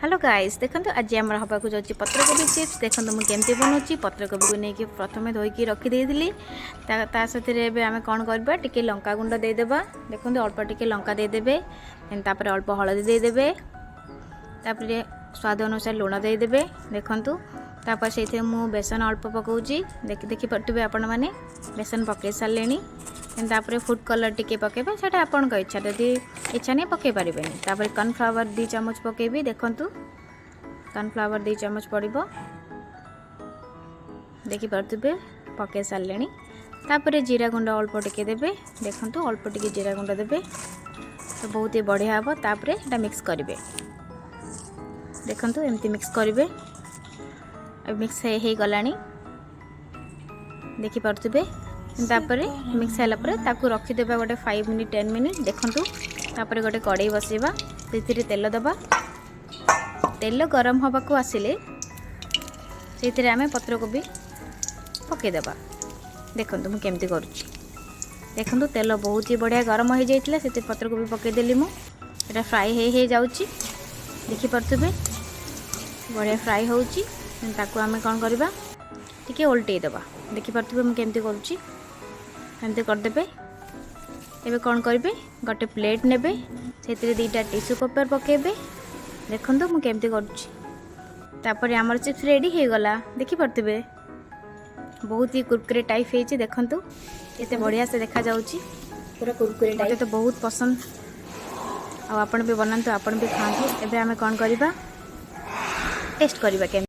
Hello guys देखो आज आम हवा को जाऊँगी पत्रकोबी चिप्स। देखो मुझे केमती बनाऊँ पत्रकोबी को लेकिन प्रथम धोईकी रखीदी साथ आम कौन करवा टी लंका गुंड देदेबा। देखो अल्प टिके लंका देदेबे तापर अल्प हलदी देदेबे तापर स्वाद अनुसार लुण देदेबे। देखु तापर से मु बेसन अल्प पकाउची देखी पारे आपण मैंने बेसन पकई सारे तापर फूड कलर टिके पकेबा सेटा आपण इच्छा जदि इच्छा नहीं पकई पारे। तापर कॉर्नफ्लावर 2 चम्मच पकेबी। देखु कॉर्नफ्लावर 2 चम्मच पड़ो देखी पारे पकई सारे तापर जीरा गुंड अल्प टिके देबे। देखु अल्प टिके जीरा गुंड देबे तो बहुत ही बढ़िया हम। तापर एटा मिक्स करेंगे। देखु एमती मिक्स करेंगे मिक्स हो गलानी देखी पारे। तापर मिक्स है रखीदेवा गोटे 5 मिनिट 10 मिनिट। देखु तापर गोटे कड़ाई बसैबा से तेल दबा। तेल गरम हवा को आसिले से आम पत्रकोबी पकईदेवा। देखु मुझे केमती करुँची। देखु तेल बहुत ही बढ़िया गरम हो जाता से पत्रकोबी पकईदेली मुझे फ्राए हो जाऊँगी देखी पारे बढ़िया फ्राए होची। आम कौन करवा टी ओल्टेदेवा देखी पारे मुझे केमती करुँची एमती करदे। एबे कौन करेंगे गोटे प्लेट नेबे से 2टा टिश्यू पेपर पकेबे। देखु मुझे केमती करुँची तापर आमर चिप्स रेडी हो गला देखी पारे बहुत ही कुरकुरे टाइप होती। देखु ये बढ़िया से देखा जाउची पूरा कुरकुरे टाइप तो बहुत पसंद आपण भी बनातु आपण भी खातु। एबे आमे कौन करवा टेस्ट करवा।